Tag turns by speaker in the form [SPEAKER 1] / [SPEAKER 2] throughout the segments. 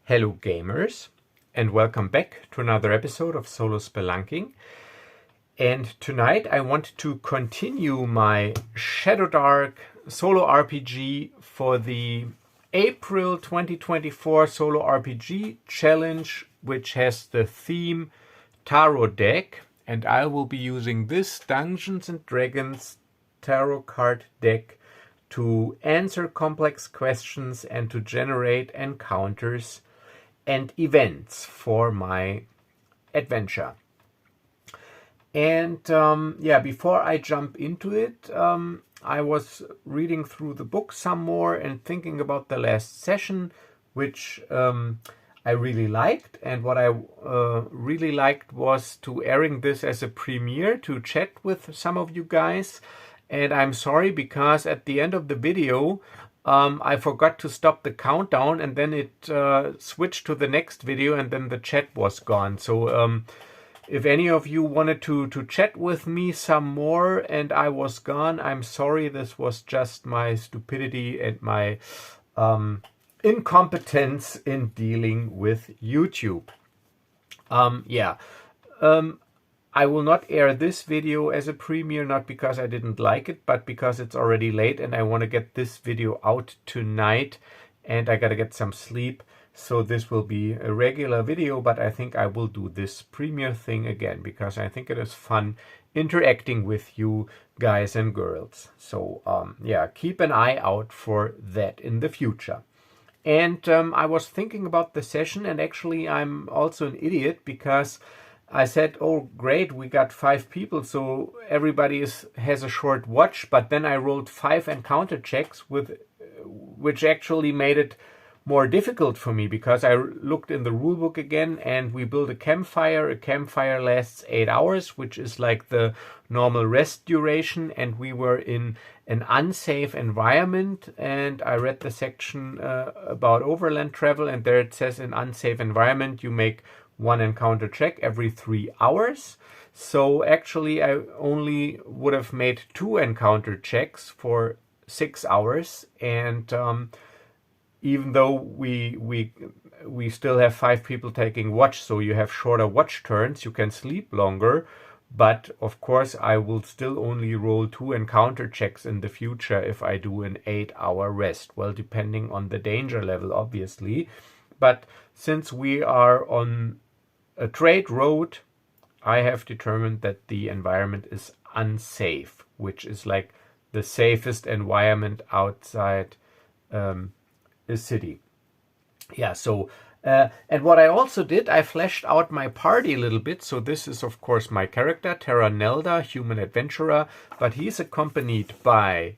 [SPEAKER 1] Hello gamers, and welcome back to another episode of Solo Spelunking. And tonight I want to continue my Shadowdark solo RPG for the April 2024 solo RPG challenge, which has the theme Tarot deck, and I will be using this Dungeons and Dragons tarot card deck to answer complex questions and to generate encounters and events for my adventure. And before I jump into it, I was reading through the book some more and thinking about the last session, which I really liked. And what I really liked was to airing this as a premiere to chat with some of you guys. And I'm sorry because at the end of the video, I forgot to stop the countdown, and then it switched to the next video, and then the chat was gone. So if any of you wanted to chat with me some more and I was gone, I'm sorry. This was just my stupidity and my incompetence in dealing with YouTube. I will not air this video as a premiere, not because I didn't like it, but because it's already late and I want to get this video out tonight and I gotta get some sleep. So this will be a regular video, but I think I will do this premiere thing again because I think it is fun interacting with you guys and girls. So keep an eye out for that in the future. And I was thinking about the session, and actually I'm also an idiot because I said, oh great, we got 5 people, so everybody has a short watch, but then I rolled 5 encounter checks, which actually made it more difficult for me because I looked in the rulebook again and we built a campfire. A campfire lasts 8 hours, which is like the normal rest duration, and we were in an unsafe environment, and I read the section about overland travel, and there it says in unsafe environment you make 1 encounter check every 3 hours. So actually I only would have made 2 encounter checks for 6 hours, and even though we still have 5 people taking watch, so you have shorter watch turns, you can sleep longer, but of course I will still only roll 2 encounter checks in the future if I do an 8-hour rest. Well, depending on the danger level, obviously. But since we are on a trade road, I have determined that the environment is unsafe, which is like the safest environment outside a city. Yeah, so and what I also did, I fleshed out my party a little bit. So this is of course my character, Teran Neldor, human adventurer, but he's accompanied by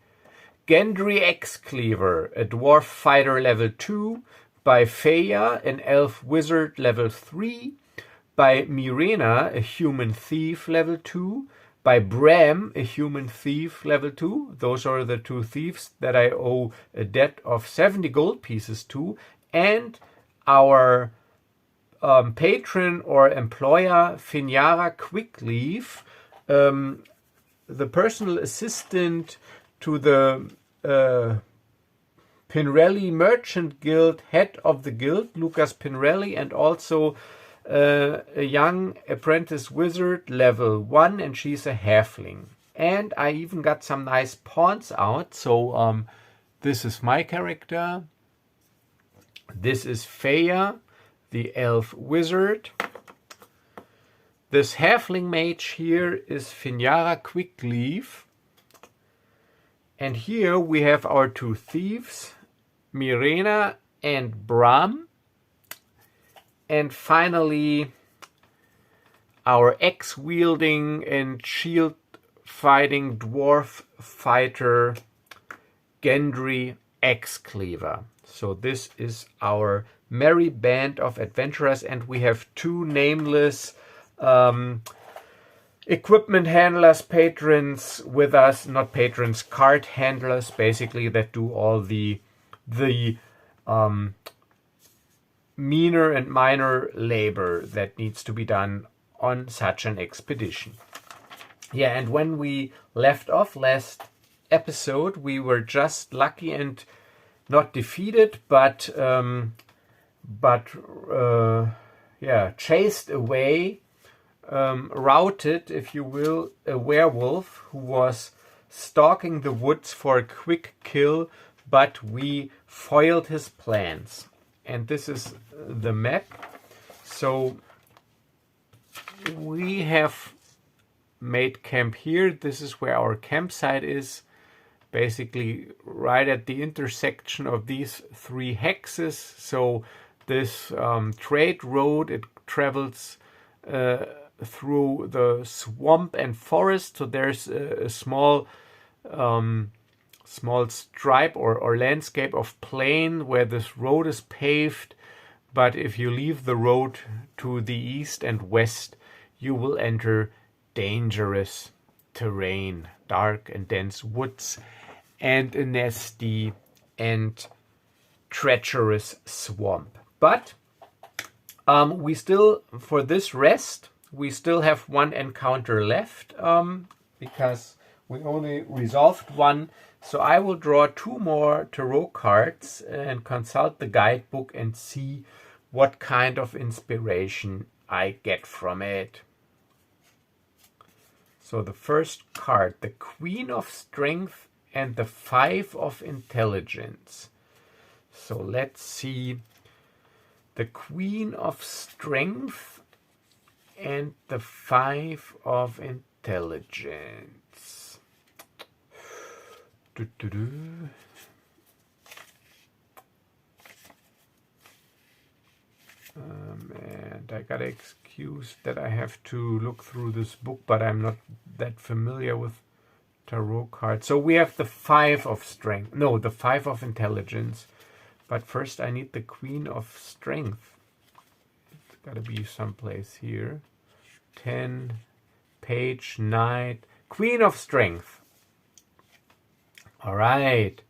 [SPEAKER 1] Gendry X-Cleaver, a dwarf fighter level 2, by Feya, an elf wizard level 3, by Mirena, a human thief level 2, by Bram, a human thief level 2. Those are the 2 thieves that I owe a debt of 70 gold pieces to, and our patron or employer, Finyara Quickleaf, the personal assistant to the Pinrelli Merchant Guild, head of the guild, Lucas Pinrelli, and also a young apprentice wizard level 1, and she's a halfling. And I even got some nice pawns out. So this is my character. This is Feya, the elf wizard. This halfling mage here is Finyara Quickleaf. And here we have our 2 thieves, Mirena and Bram. And finally, our axe-wielding and shield-fighting dwarf fighter, Gendry X-Cleaver. So this is our merry band of adventurers, and we have 2 nameless equipment handlers, patrons with us, not patrons, cart handlers, basically, that do all the meaner and minor labor that needs to be done on such an expedition. Yeah, and when we left off last episode, we were just lucky and not defeated, but but yeah, chased away, routed, if you will, a werewolf who was stalking the woods for a quick kill, but we foiled his plans. And this is the map. So we have made camp here. This is where our campsite is, basically right at the intersection of these three hexes. So this trade road, it travels through the swamp and forest. So there's a small stripe or landscape of plain where this road is paved. But if you leave the road to the east and west, you will enter dangerous terrain, dark and dense woods, and a nasty and treacherous swamp. But we still, for this rest, we still have one encounter left, because we only resolved one. So I will draw 2 more tarot cards and consult the guidebook and see what kind of inspiration I get from it. So the first card, the Queen of Strength and the 5 of Intelligence. So let's see. The Queen of Strength and the 5 of Intelligence. And I gotta excuse that I have to look through this book, but I'm not that familiar with tarot cards. So we have the 5 of Strength. No, the 5 of Intelligence. But first I need the Queen of Strength. It's gotta be someplace here. 10, page, Knight. Queen of Strength. All right.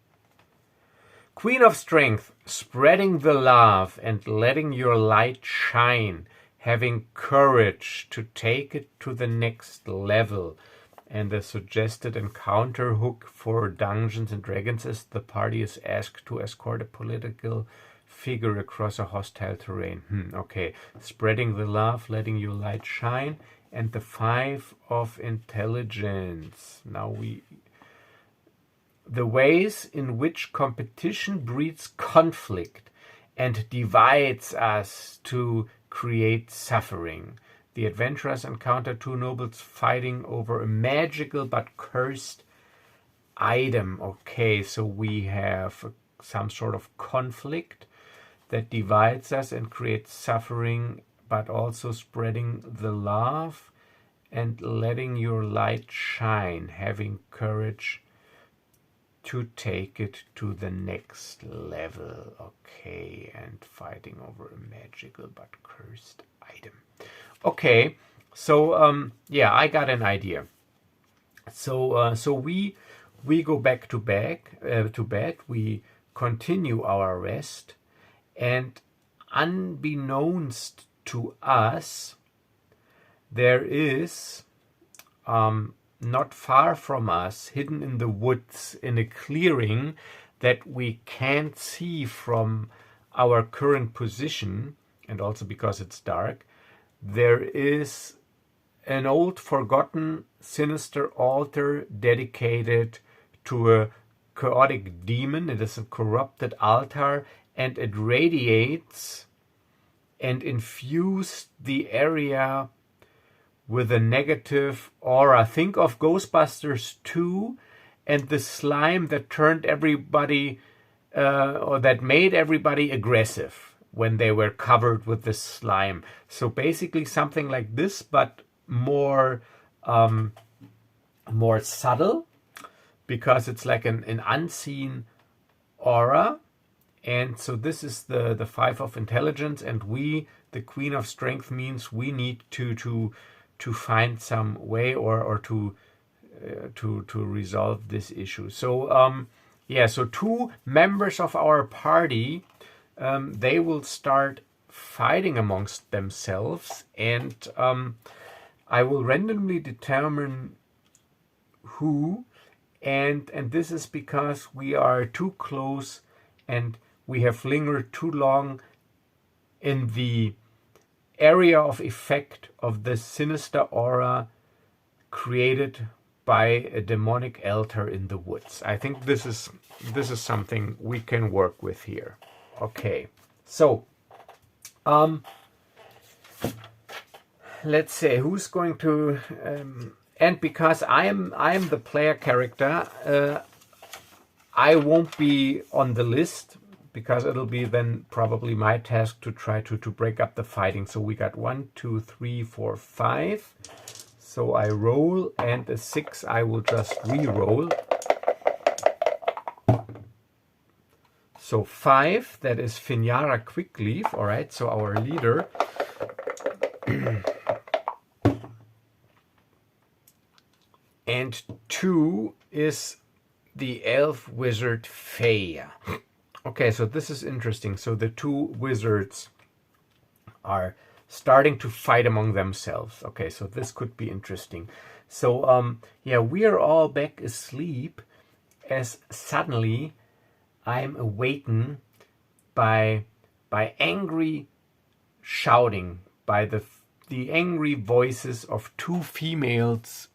[SPEAKER 1] Queen of Strength, spreading the love and letting your light shine, having courage to take it to the next level. And the suggested encounter hook for Dungeons and Dragons is the party is asked to escort a political figure across a hostile terrain. Okay. Spreading the love, letting your light shine, and the 5 of Intelligence. Now the ways in which competition breeds conflict and divides us to create suffering. The adventurers encounter 2 nobles fighting over a magical but cursed item. Okay, so we have some sort of conflict that divides us and creates suffering, but also spreading the love and letting your light shine, having courage to take it to the next level. Okay, and fighting over a magical but cursed item. Okay, so yeah, I got an idea. So we go back to bed. We continue our rest, and unbeknownst to us, there is not far from us, hidden in the woods, in a clearing that we can't see from our current position, and also because it's dark, there is an old, forgotten, sinister altar dedicated to a chaotic demon. It is a corrupted altar, and it radiates and infused the area with a negative aura. Think of Ghostbusters 2 and the slime that turned everybody, or that made everybody aggressive when they were covered with this slime. So basically something like this, but more subtle, because it's like an unseen aura. And so this is the 5 of Intelligence, and we, the Queen of Strength, means we need to find some way or to resolve this issue. So yeah, so 2 members of our party, they will start fighting amongst themselves, and I will randomly determine who, and this is because we are too close and we have lingered too long in the area of effect of this sinister aura created by a demonic altar in the woods. I think this is something we can work with here. Okay, so let's say who's going to and because I am the player character, I won't be on the list, because it'll be then probably my task to try to break up the fighting. So we got 1, 2, 3, 4, 5. So I roll, and a 6 I will just re-roll. So 5, that is Finyara Quickleaf, all right, so our leader. And 2 is the elf wizard Feya. Okay, so this is interesting. So the 2 wizards are starting to fight among themselves. Okay, so this could be interesting. So yeah, we are all back asleep as suddenly I'm awakened by angry shouting, by the angry voices of 2 females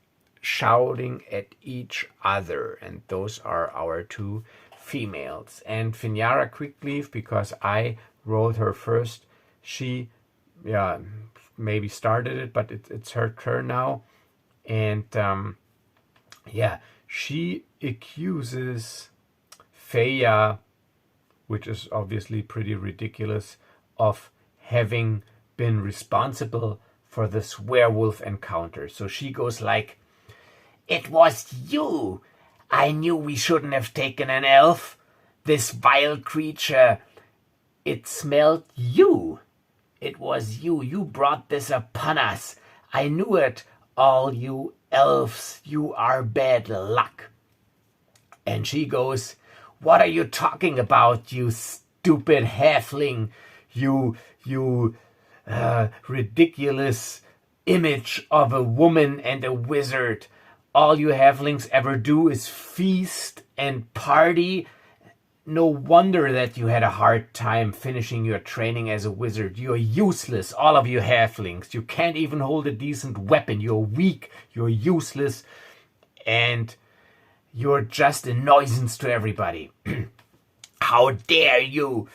[SPEAKER 1] shouting at each other, and those are our 2 females. And Finyara Quickleaf, because I rolled her first, she maybe started it, but it's her turn now. And yeah, she accuses Feya, which is obviously pretty ridiculous, of having been responsible for this werewolf encounter. So she goes like, "It was you! I knew we shouldn't have taken an elf. This vile creature, it smelled you. It was you. You brought this upon us. I knew it. All you elves, you are bad luck." And she goes, "What are you talking about, you stupid halfling? You ridiculous image of a woman and a wizard. All you halflings ever do is feast and party. No wonder that you had a hard time finishing your training as a wizard. You're useless, all of you halflings. You can't even hold a decent weapon. You're weak, you're useless, and you're just a nuisance to everybody. How dare you!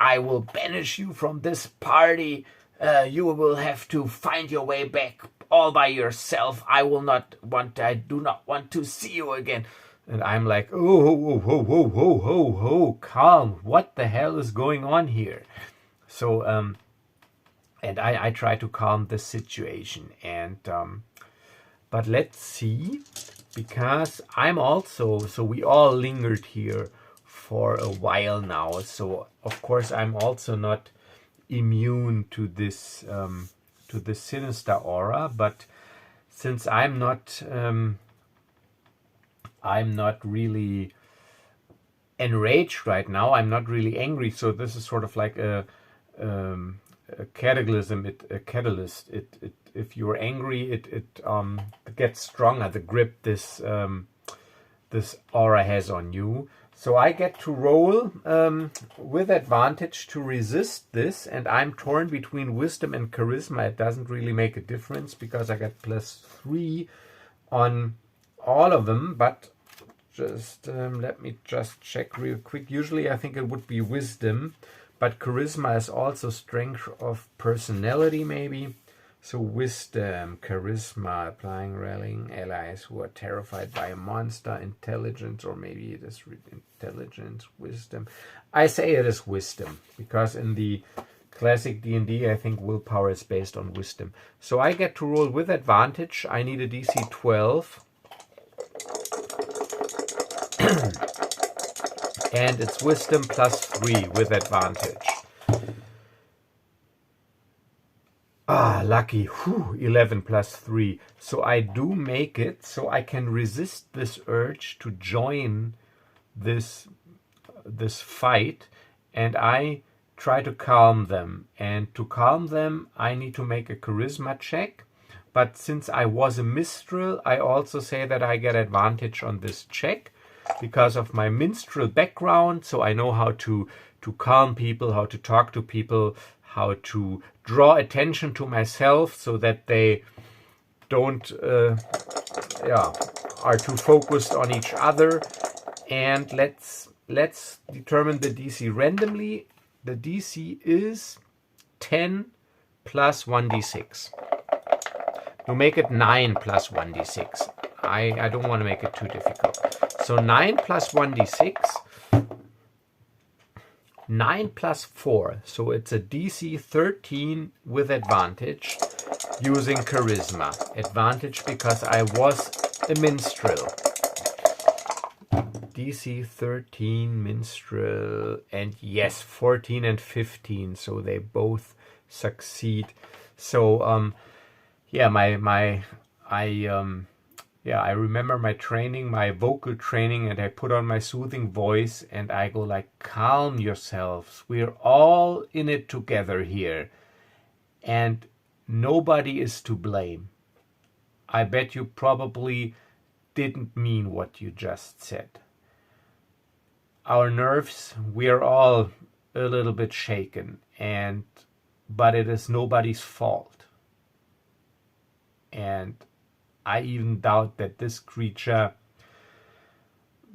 [SPEAKER 1] I will banish you from this party. You will have to find your way back all by yourself. I do not want to see you again." And I'm like, oh, calm. What the hell is going on here? So, and I try to calm the situation. And, but let's see, because so we all lingered here for a while now. So, of course, I'm also not immune to this sinister aura. But since I'm not really enraged right now. I'm not really angry. So this is sort of like a catalyst. If you're angry, it gets stronger. The grip this aura has on you. So I get to roll with advantage to resist this, and I'm torn between wisdom and charisma. It doesn't really make a difference because I got +3 on all of them, but just let me just check real quick. Usually I think it would be wisdom, but charisma is also strength of personality maybe. So wisdom, charisma, applying rallying allies who are terrified by a monster, intelligence, or maybe it is intelligence, wisdom. I say it is wisdom because in the classic D&D I think willpower is based on wisdom. So I get to roll with advantage. I need a DC 12. And it's wisdom +3 with advantage. Lucky. 11 +3. So I do make it, so I can resist this urge to join this fight, and I try to calm them. And to calm them, I need to make a charisma check. But since I was a minstrel, I also say that I get advantage on this check because of my minstrel background. So I know how to to calm people, how to talk to people, how to draw attention to myself so that they don't are too focused on each other. And let's determine the DC randomly. The DC is 10 plus 1d6. To make it 9 plus 1d6. I don't want to make it too difficult. So 9 plus 1d6, 9 plus 4. So it's a DC 13 with advantage using charisma. Advantage because I was a minstrel. DC 13 minstrel, and yes, 14 and 15, so they both succeed. So I remember my training, my vocal training, and I put on my soothing voice and I go like, calm yourselves, we're all in it together here and nobody is to blame. I bet you probably didn't mean what you just said. Our nerves, we are all a little bit shaken, but it is nobody's fault. And I even doubt that this creature,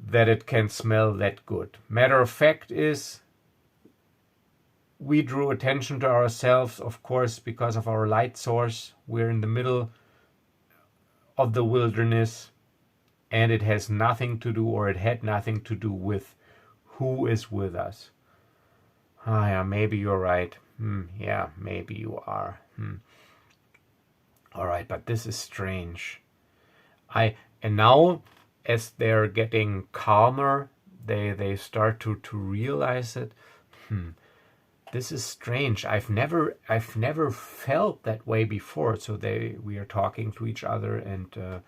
[SPEAKER 1] that it can smell that good. Matter of fact is, we drew attention to ourselves, of course, because of our light source. We're in the middle of the wilderness, and it has nothing to do, or it had nothing to do with who is with us. Ah, yeah, maybe you're right. Yeah, maybe you are. All right, but this is strange. And now, as they're getting calmer, they start to realize it. This is strange. I've never felt that way before. So we are talking to each other, and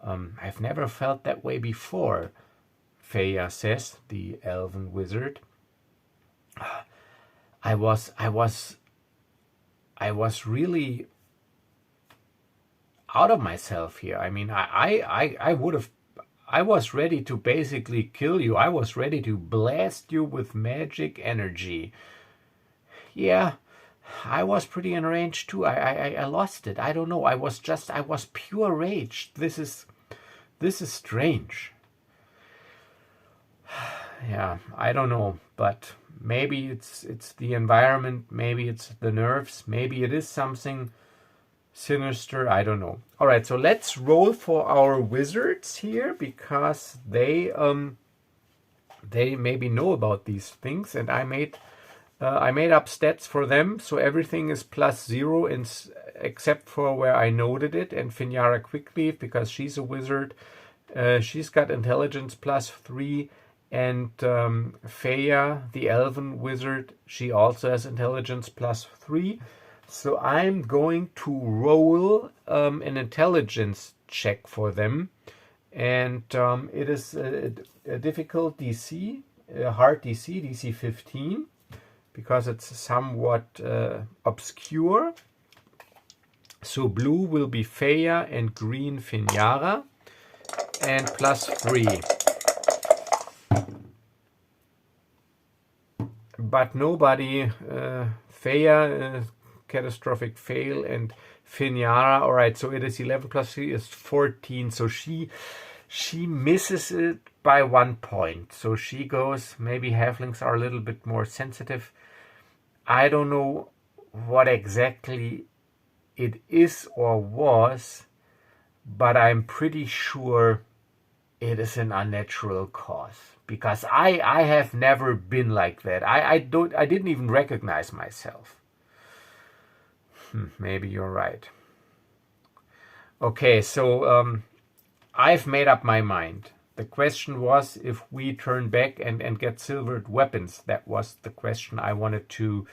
[SPEAKER 1] I've never felt that way before. Feya says, the elven wizard. I was really out of myself here. I mean, I was ready to basically kill you. I was ready to blast you with magic energy. Yeah, I was pretty enraged too. I lost it. I don't know. I was pure rage. This is strange. Yeah, I don't know, but maybe it's the environment, maybe it's the nerves, maybe it is something sinister, I don't know. All right, so let's roll for our wizards here, because they maybe know about these things, and I made up stats for them, so everything is +0 except for where I noted it. And Finyara Quickleaf, because she's a wizard, she's got intelligence +3. And Feya, the elven wizard, she also has intelligence +3. So I'm going to roll an intelligence check for them. And it is a difficult DC, a hard DC 15, because it's somewhat obscure. So blue will be Feya and green Finyara, and +3. But nobody, Feya, catastrophic fail, and Finyara, all right, so it is 11 plus 3 is 14, so she misses it by 1 point. So she goes, maybe halflings are a little bit more sensitive. I don't know what exactly it is or was, but I'm pretty sure it is an unnatural cause, because I have never been like that. I didn't even recognize myself. Maybe you're right. Okay, so I've made up my mind. The question was if we turn back and get silvered weapons. That was the question I wanted to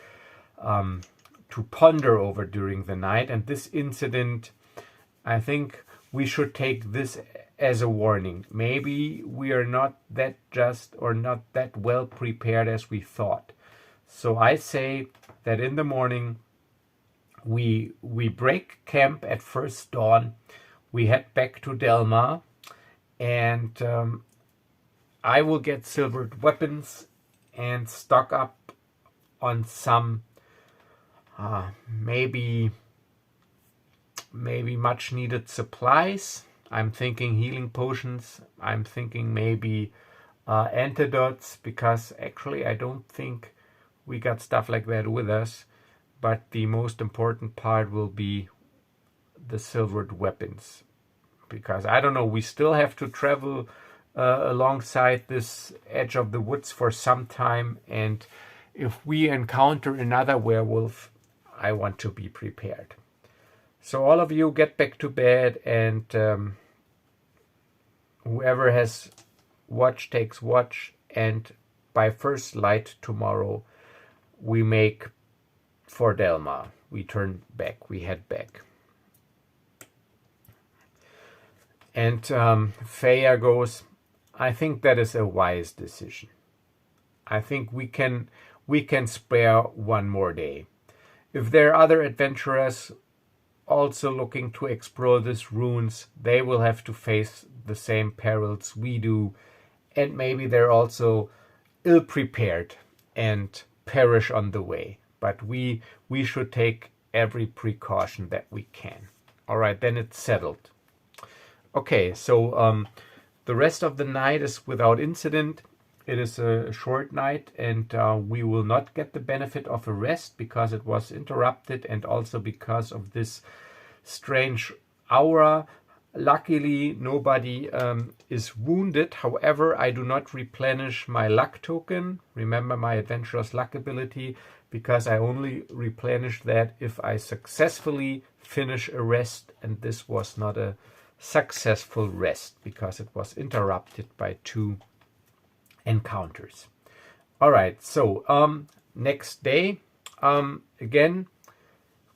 [SPEAKER 1] ponder over during the night. And this incident, I think we should take this as a warning. Maybe we are not that just or not that well prepared as we thought. So I say that in the morning we break camp at first dawn. We head back to Delmar, and I will get silvered weapons and stock up on some maybe much needed supplies. I'm thinking healing potions. I'm thinking maybe antidotes, because actually I don't think we got stuff like that with us. But the most important part will be the silvered weapons, because I don't know, we still have to travel alongside this edge of the woods for some time, and if we encounter another werewolf, I want to be prepared. So all of you get back to bed, and whoever has watch takes watch, and by first light tomorrow we make for Delma. We turn back, we head back. And Feya goes, I think that is a wise decision. I think we can spare one more day. If there are other adventurers also looking to explore these ruins, they will have to face the same perils we do, and maybe they're also ill-prepared and perish on the way. But we should take every precaution that we can. All right, then it's settled. Okay, so the rest of the night is without incident. It is a short night, and we will not get the benefit of a rest because it was interrupted, and also because of this strange aura. Luckily, nobody is wounded. However, I do not replenish my luck token. Remember my adventurer's luck ability, because I only replenish that if I successfully finish a rest, and this was not a successful rest because it was interrupted by 2 encounters. All right, so next day, again,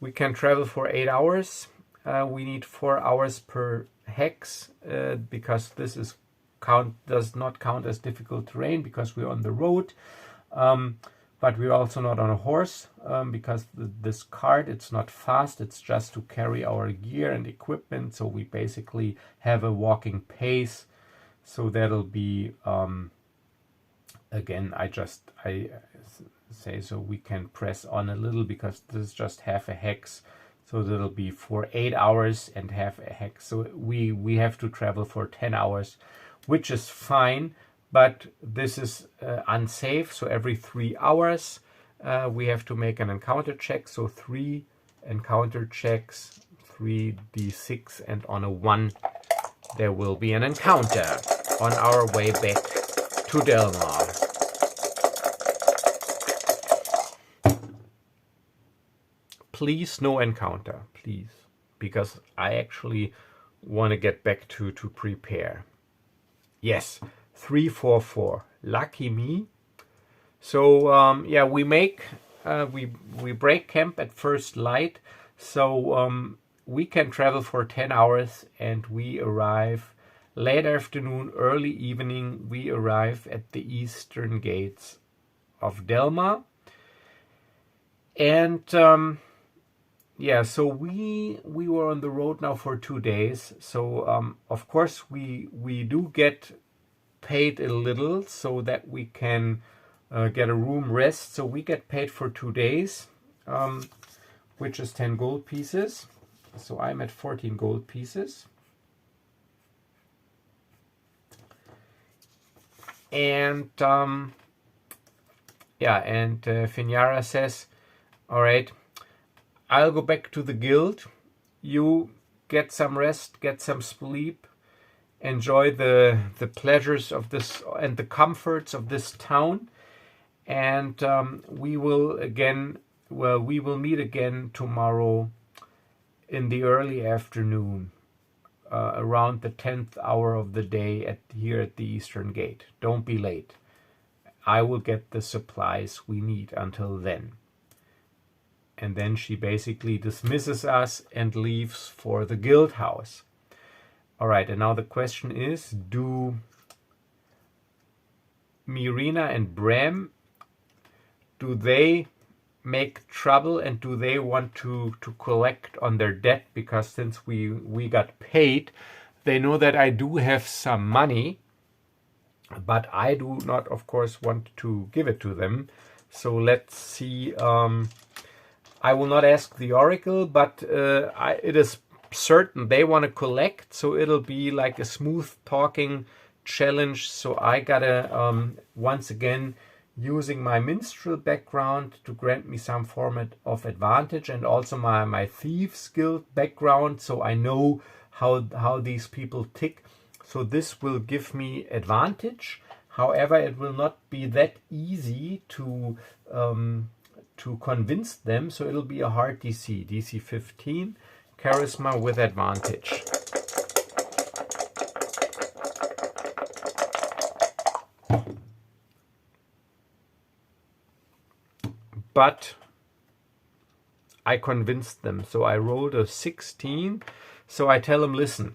[SPEAKER 1] we can travel for 8 hours. We need 4 hours per hex because this is does not count as difficult terrain because we're on the road. But we're also not on a horse because this cart, it's not fast. It's just to carry our gear and equipment. So we basically have a walking pace. So that'll be, again, I say so we can press on a little because this is just half a hex. So that'll be for 8 hours and half a hex. So we have to travel for 10 hours, which is fine. But this is unsafe, so every 3 hours we have to make an encounter check. So 3 encounter checks, 3d6, and on a 1 there will be an encounter on our way back to Delmar. Please, no encounter, please, because I actually want to get back to prepare. Yes. 344, lucky me. So yeah, we break camp at first light, so we can travel for 10 hours, and we arrive late afternoon, early evening. We arrive at the eastern gates of Delma, and yeah, so we were on the road now for 2 days. So of course we do get paid a little so that we can get a room rest. So we get paid for 2 days, which is 10 gold pieces. So I'm at 14 gold pieces. And yeah, and Finyara says, all right, I'll go back to the guild. You get some rest, get some sleep, enjoy the pleasures of this and the comforts of this town, and we will meet again tomorrow in the early afternoon, around the 10th hour of the day here at the Eastern Gate. Don't be late. I will get the supplies we need until then. And then she basically dismisses us and leaves for the guild house. All right, and now the question is, do Mirina and Bram, do they make trouble, and do they want to collect on their debt? Because since we got paid, they know that I do have some money, but I do not, of course, want to give it to them. So let's see. I will not ask the Oracle, but it is certain they want to collect, so it'll be like a smooth talking challenge. So I gotta once again using my minstrel background to grant me some form of advantage, and also my thief guild background, so I know how these people tick. So this will give me advantage. However, it will not be that easy to convince them, so it'll be a hard DC. DC 15, charisma with advantage. But I convinced them, so I rolled a 16. So I tell them, listen,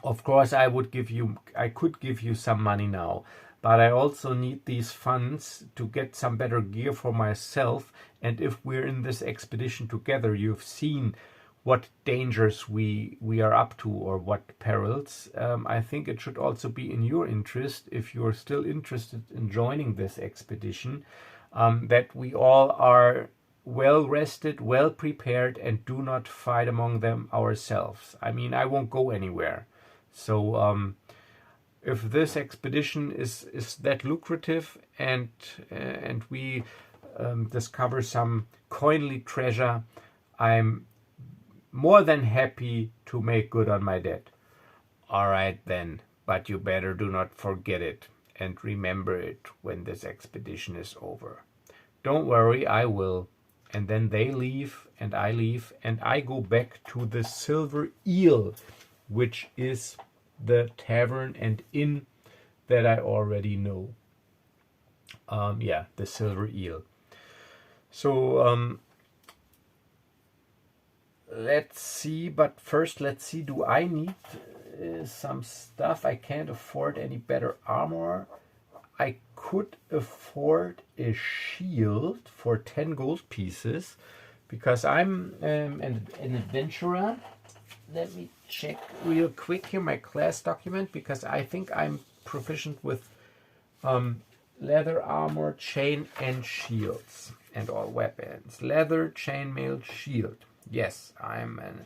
[SPEAKER 1] of course I could give you some money now, but I also need these funds to get some better gear for myself. And if we're in this expedition together, you've seen what dangers we are up to, or what perils. I think it should also be in your interest, if you're still interested in joining this expedition, that we all are well rested, well prepared, and do not fight among them ourselves. I mean, I won't go anywhere. So if this expedition is that lucrative, and we discover some coinly treasure, I'm more than happy to make good on my debt. All right then, but you better do not forget it, and remember it when this expedition is over. Don't worry, I will. And then they leave, and I leave, and I go back to the Silver Eel, which is the tavern and inn that I already know. Yeah, the Silver Eel. So let's see, but first let's see, do I need some stuff? I can't afford any better armor. I could afford a shield for 10 gold pieces, because I'm an adventurer. Let me check real quick here my class document, because I think I'm proficient with leather armor, chain, and shields, and all weapons. Leather, chainmail, shield. Yes, I'm an...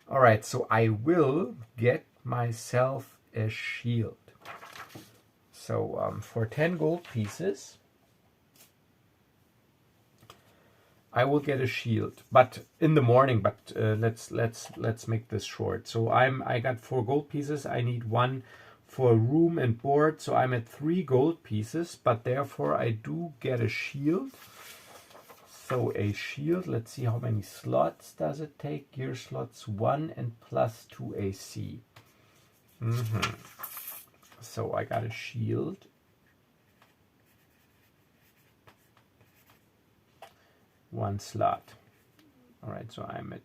[SPEAKER 1] All right, so I will get myself a shield. So for 10 gold pieces, I will get a shield, but in the morning. But let's make this short. So I got 4 gold pieces. I need 1 for room and board, so I'm at 3 gold pieces. But therefore, I do get a shield. So a shield. Let's see, how many slots does it take? Gear slots 1 and plus 2 AC. So I got a shield. One slot. All right, so I'm at,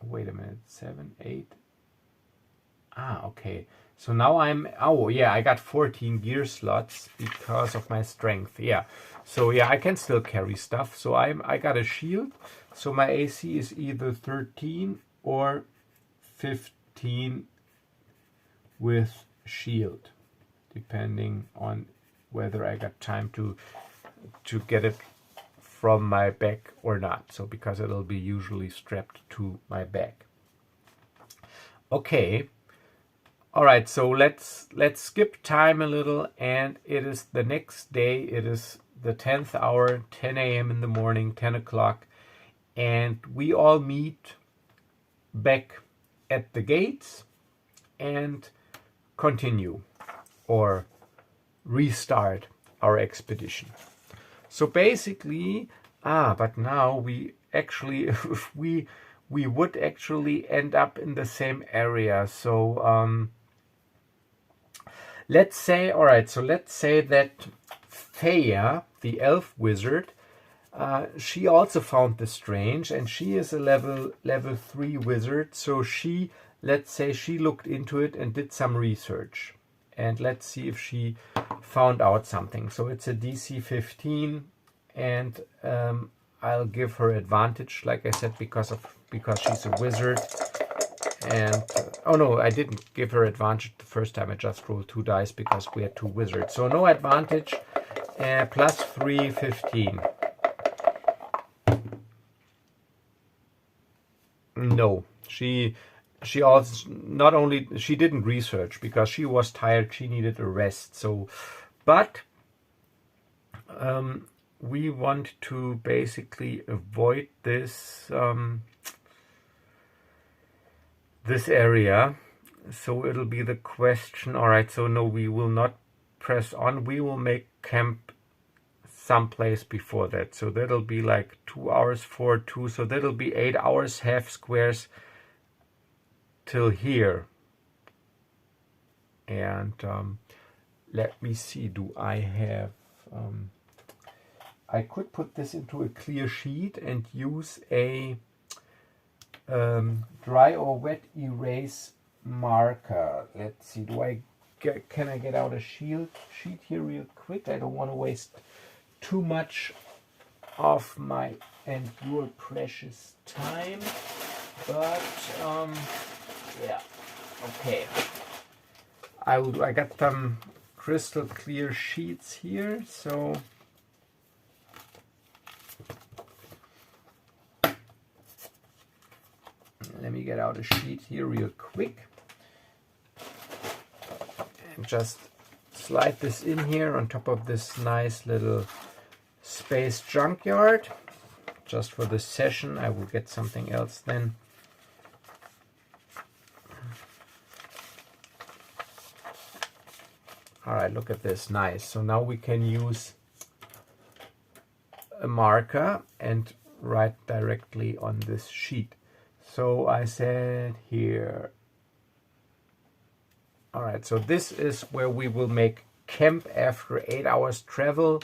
[SPEAKER 1] wait a minute, 7, 8. Okay. So now I'm, oh yeah, I got 14 gear slots because of my strength. Yeah. So yeah, I can still carry stuff. So I got a shield. So my AC is either 13 or 15 with shield, depending on whether I got time to get it from my back or not. So because it'll be usually strapped to my back. Okay. All right, so let's skip time a little, and it is the next day. It is the 10th hour, 10 a.m. in the morning, 10 o'clock, and we all meet back at the gates and continue or restart our expedition. So basically, but now we actually, if we would actually end up in the same area. So let's say, all right, so let's say that Thea, the elf wizard, she also found the strange, and she is a level 3 wizard. So she, let's say she looked into it and did some research, and let's see if she found out something. So it's a DC 15, and I'll give her advantage, like I said, because she's a wizard. And oh no, I didn't give her advantage the first time. I just rolled 2 dice because we had 2 wizards, so no advantage. plus 3, 15. No, she also not only she didn't research because she was tired, she needed a rest. So, but we want to basically avoid this this area. So it'll be the question. All right. So no, we will not press on. We will make camp someplace before that. So that'll be like 2 hours, 4, 2. So that'll be 8 hours, half squares till here. And let me see, do I have I could put this into a clear sheet and use a dry or wet erase marker. Let's see, can I get out a sheet here real quick? I don't want to waste too much of my and your precious time, but yeah, okay. I got some crystal clear sheets here, so let me get out a sheet here real quick and just slide this in here on top of this nice little space junkyard. Just for this session, I will get something else then. All right, look at this, nice. So now we can use a marker and write directly on this sheet. So I said here, all right, so this is where we will make camp after 8 hours travel.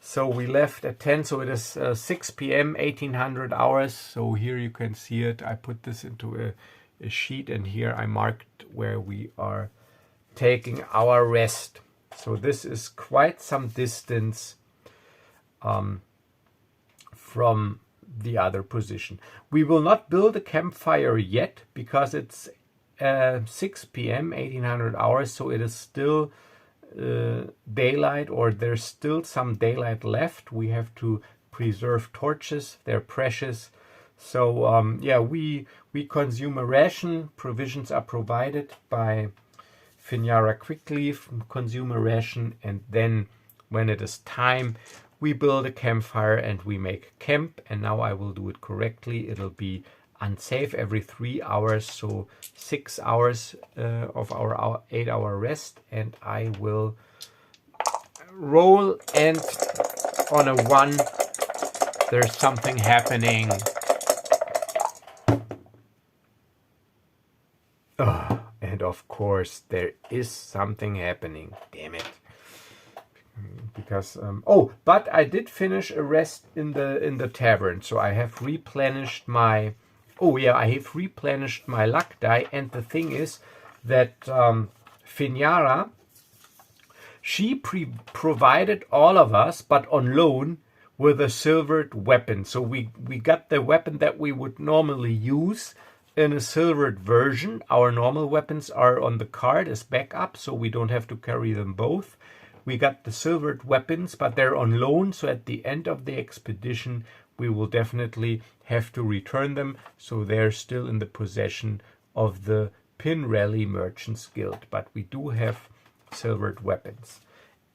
[SPEAKER 1] So we left at 10, so it is 6 p.m., 1800 hours. So here you can see it. I put this into a sheet, and here I marked where we are taking our rest. So this is quite some distance from the other position. We will not build a campfire yet because it's 6 p.m., 1800 hours, so it is still daylight, or there's still some daylight left. We have to preserve torches, they're precious. So yeah, we consume a ration. Provisions are provided by Finjara Quickleaf, consume a ration, and then when it is time, we build a campfire and we make camp. And now I will do it correctly. It'll be unsafe every 3 hours, so 6 hours of our 8 hour rest, and I will roll, and on a 1 there's something happening. And of course there is something happening, damn it. Because but I did finish a rest in the tavern, so I have replenished my I have replenished my luck die. And the thing is that Finjara, she provided all of us, but on loan, with a silvered weapon. So we got the weapon that we would normally use in a silvered version. Our normal weapons are on the card as backup, so we don't have to carry them both. We got the silvered weapons, but they're on loan, so at the end of the expedition we will definitely have to return them. So they're still in the possession of the Pin Rally Merchants Guild, but we do have silvered weapons.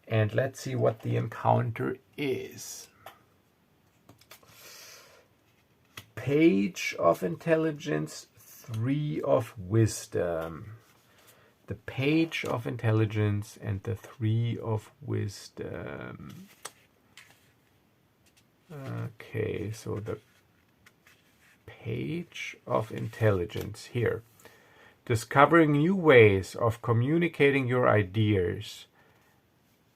[SPEAKER 1] And let's see what the encounter is. Page of Intelligence, 3 of Wisdom. The Page of Intelligence and the 3 of Wisdom. Okay, so the Page of Intelligence here. Discovering new ways of communicating your ideas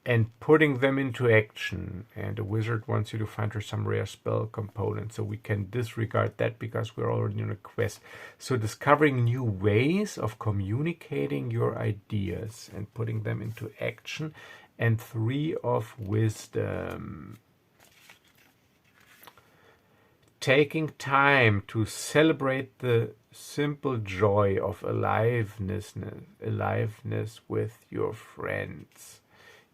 [SPEAKER 1] and putting them into action. And a wizard wants you to find her some rare spell component. So we can disregard that because we're already on a quest. So discovering new ways of communicating your ideas and putting them into action. And 3 of Wisdom. Taking time to celebrate the simple joy of aliveness with your friends.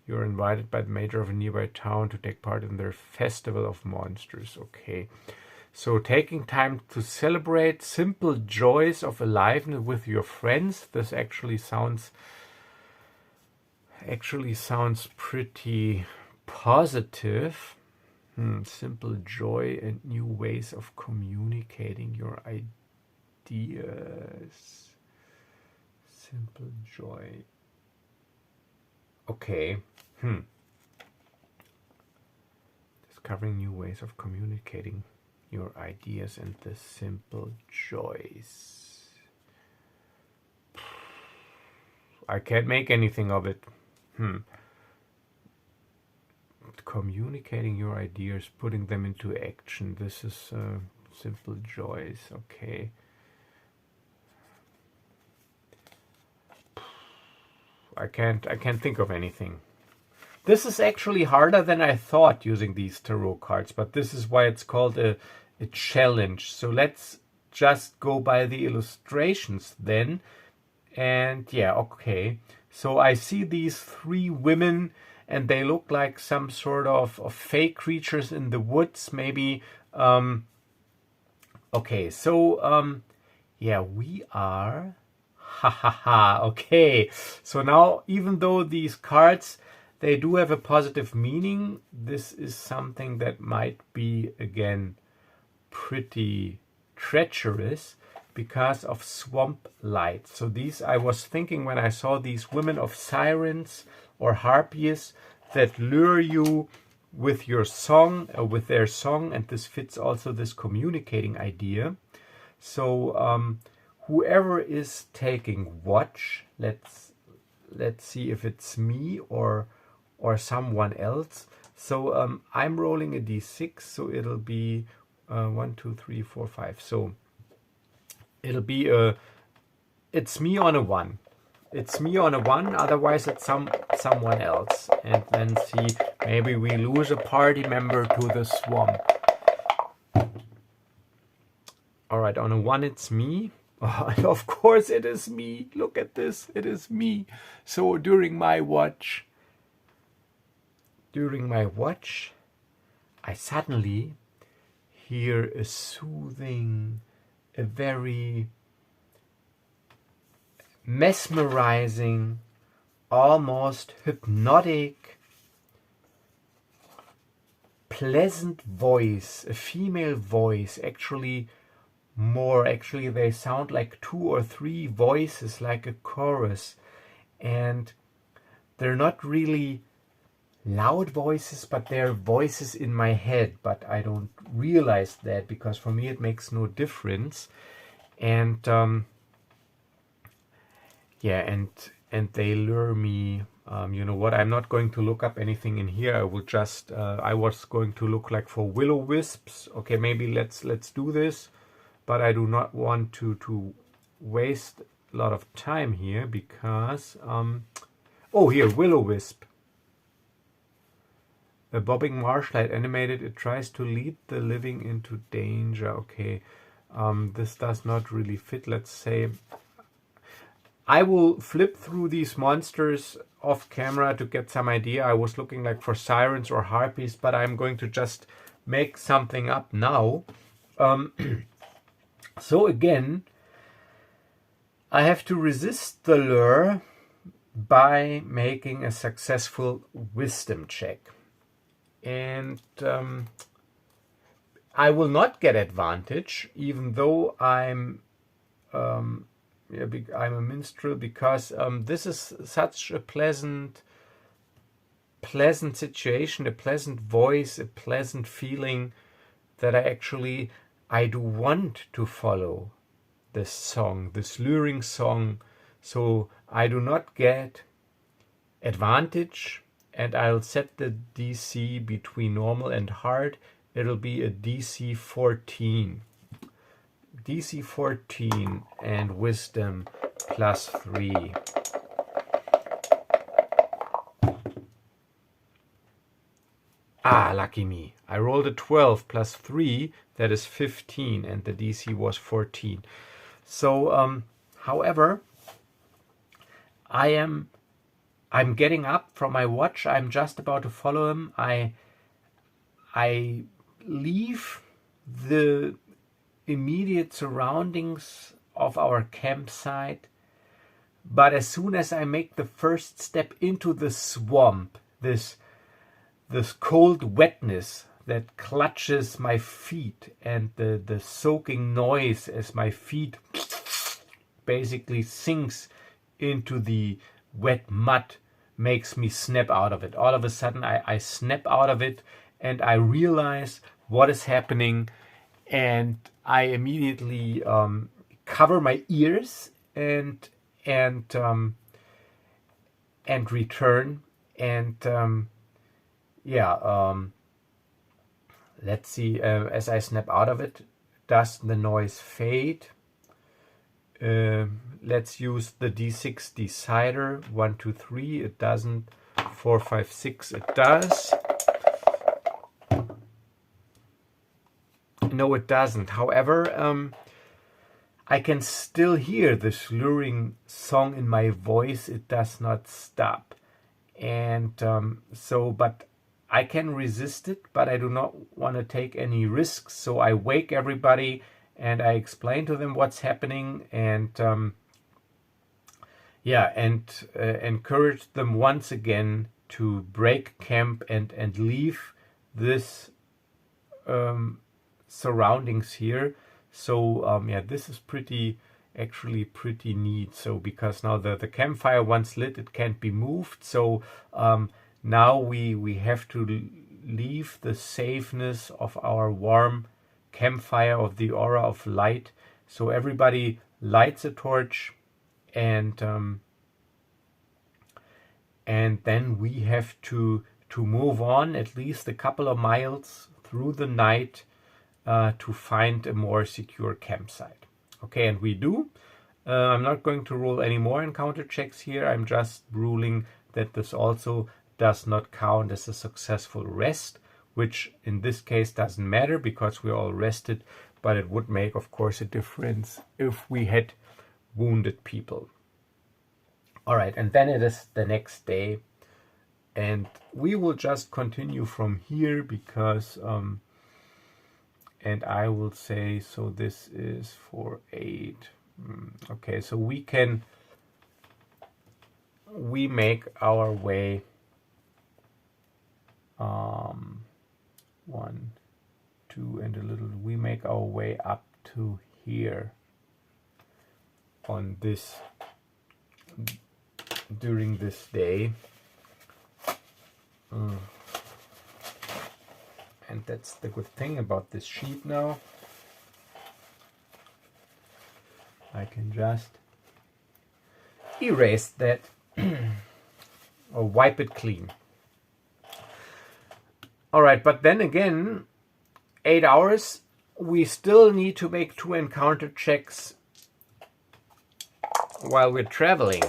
[SPEAKER 1] You're invited by the mayor of a nearby town to take part in their festival of monsters. Okay. So taking time to celebrate simple joys of aliveness with your friends. This actually sounds pretty positive. Simple joy and new ways of communicating your ideas. Simple joy. Okay. Discovering new ways of communicating your ideas and the simple joys. I can't make anything of it. Communicating your ideas, putting them into action. This is simple joys. Okay. I can't think of anything. This is actually harder than I thought using these tarot cards, but this is why it's called a challenge. So let's just go by the illustrations then. And yeah, okay. So I see these 3 women, and they look like some sort of fake creatures in the woods, maybe. Okay, so yeah, we are. Okay. So now, even though these cards, they do have a positive meaning, this is something that might be, again, pretty treacherous because of swamp light. So these, I was thinking when I saw these women of sirens or harpies that lure you with your song, with their song, and this fits also this communicating idea. So whoever is taking watch, let's see if it's me or someone else. So I'm rolling a d6, so it'll be 1, 2, 3, 4, 5. So it'll be it's me on a 1. It's me on a 1, otherwise it's someone else. And then see, maybe we lose a party member to the swamp. Alright, on a 1 it's me. Oh, and of course it is me. Look at this, it is me. So during my watch, I suddenly hear a soothing, a very mesmerizing, almost hypnotic, pleasant voice, a female voice, actually they sound like 2 or 3 voices, like a chorus, and they're not really loud voices, but they're voices in my head, but I don't realize that, because for me it makes no difference. And yeah, and they lure me. You know what, I'm not going to look up anything in here. I will just I was going to look like for will-o-wisps. Okay, maybe let's do this, but I do not want to waste a lot of time here, because oh, here, will-o-wisp. A bobbing marshlight animated, it tries to lead the living into danger. Okay, this does not really fit. Let's say I will flip through these monsters off camera to get some idea. I was looking like for sirens or harpies, but I'm going to just make something up now. So again, I have to resist the lure by making a successful wisdom check. And I will not get advantage, even though I'm a minstrel, because this is such a pleasant situation, a pleasant voice, a pleasant feeling, that I do want to follow this song, this luring song. So I do not get advantage, and I'll set the DC between normal and hard. It'll be a DC 14. DC 14 and wisdom +3. Ah, lucky me. I rolled a 12 +3, that is 15, and the DC was 14. So, however, I am I'm getting up from my watch. I'm just about to follow him. I leave the immediate surroundings of our campsite, but as soon as I make the first step into the swamp, this cold wetness that clutches my feet and the soaking noise as my feet basically sinks into the wet mud makes me snap out of it. All of a sudden I snap out of it and I realize what is happening, and I immediately cover my ears and return and let's see, as I snap out of it, does the noise fade? Let's use the D6 decider. 1, 2, 3, it doesn't. 4, 5, 6, it does. No, it doesn't. However, I can still hear the slurring song in my voice. It does not stop. And but I can resist it, but I do not want to take any risks. So I wake everybody and I explain to them what's happening, and encourage them once again to break camp and leave this surroundings here. So this is actually pretty neat. So because now the campfire, once lit, it can't be moved. So now we have to leave the safeness of our warm campfire, of the aura of light. So everybody lights a torch, and then we have to move on at least a couple of miles through the night to find a more secure campsite. Okay, and we do. I'm not going to roll any more encounter checks here. I'm just ruling that this also does not count as a successful rest, which in this case doesn't matter because we're all rested, but it would make, of course, a difference if we had wounded people. All right, and then it is the next day, and we will just continue from here because, and I will say, so this is for 8. Okay, so we make our way 1, 2, and a little. We make our way up to here on this during this day, and that's the good thing about this sheet. Now I can just erase that or wipe it clean. All right, but then again, 8 hours, we still need to make 2 encounter checks while we're traveling.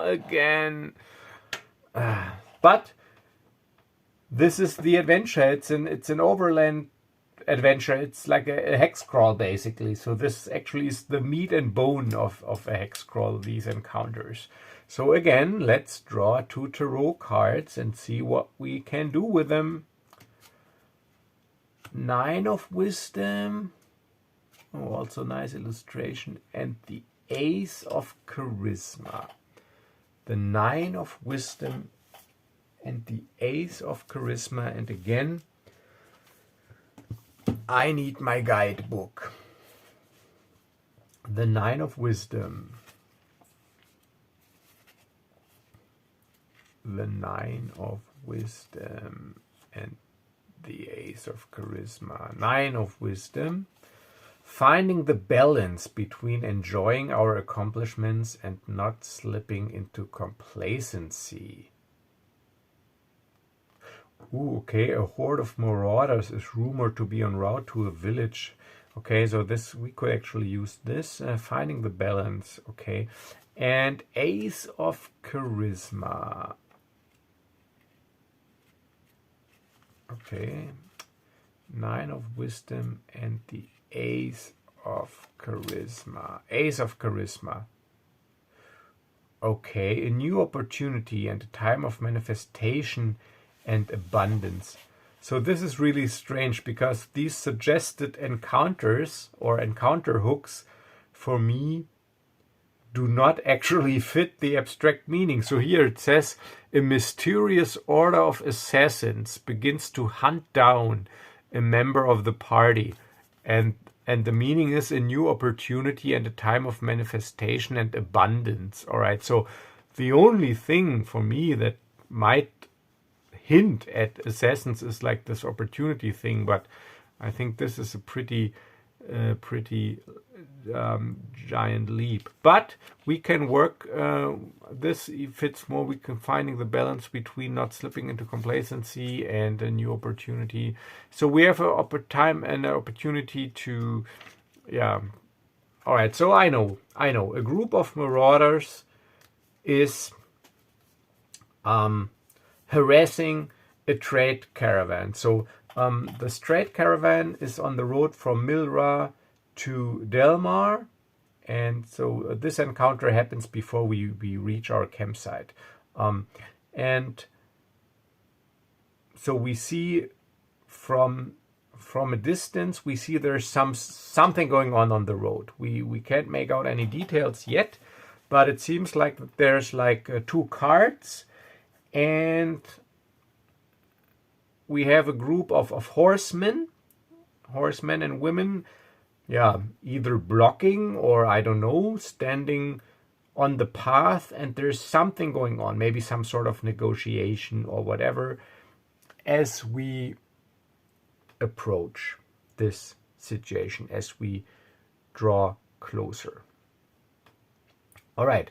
[SPEAKER 1] Again. But this is the adventure. It's an overland adventure. It's like a hex crawl basically. So this actually is the meat and bone of a hex crawl, these encounters. So again, let's draw 2 tarot cards and see what we can do with them. 9 of Wisdom. Oh, also nice illustration. And the Ace of Charisma. The 9 of Wisdom and the Ace of Charisma. And again, I need my guidebook. The 9 of Wisdom. The 9 of Wisdom and the Ace of Charisma. 9 of Wisdom. Finding the balance between enjoying our accomplishments and not slipping into complacency. Ooh, okay, a horde of marauders is rumored to be en route to a village. Okay, so this, we could actually use this. Finding the balance, okay. And Ace of Charisma. Okay, 9 of Wisdom and the Ace of Charisma. Ace of Charisma. Okay, a new opportunity and a time of manifestation and abundance. So this is really strange because these suggested encounters or encounter hooks for me do not actually fit the abstract meaning. So here it says, a mysterious order of assassins begins to hunt down a member of the party. And the meaning is a new opportunity and a time of manifestation and abundance. All right, so the only thing for me that might hint at assassins is like this opportunity thing, but I think this is a pretty giant leap. But we can work this fits more. We can finding the balance between not slipping into complacency and a new opportunity. So we have a time and an opportunity to, yeah. All right. So I know a group of marauders is harassing a trade caravan. So the trade caravan is on the road from Milra to Delmar, and so this encounter happens before we reach our campsite. And so we see from a distance, we see there's something going on the road. We can't make out any details yet, but it seems like there's like 2 carts, and we have a group of horsemen and women, yeah, either blocking or I don't know, standing on the path, and there's something going on, maybe some sort of negotiation or whatever, as we approach this situation, as we draw closer. All right,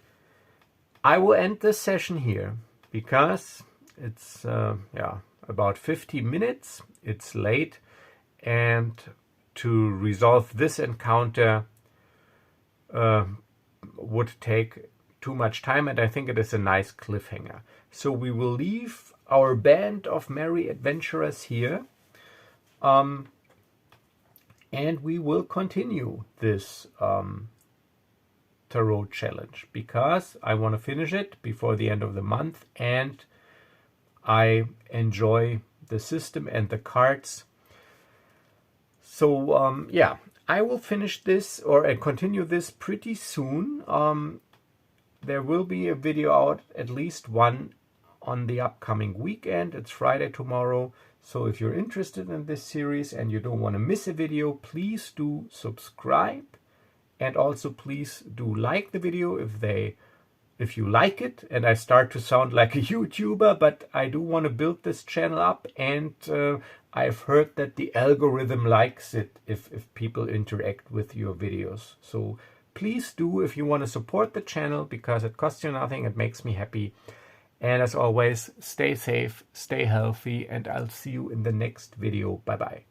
[SPEAKER 1] I will end this session here because it's about 50 minutes. It's late, and to resolve this encounter would take too much time, and I think it is a nice cliffhanger. So we will leave our band of merry adventurers here, and we will continue this tarot challenge because I want to finish it before the end of the month, and I enjoy the system and the cards. So yeah, I will finish this or continue this pretty soon. There will be a video out, at least one, on the upcoming weekend. It's Friday tomorrow. So if you're interested in this series and you don't want to miss a video, please do subscribe. And also please do like the video if you like it. And I start to sound like a YouTuber, but I do want to build this channel up, and I've heard that the algorithm likes it if people interact with your videos. So please do, if you want to support the channel, because it costs you nothing, it makes me happy. And as always, stay safe, stay healthy, and I'll see you in the next video. Bye bye.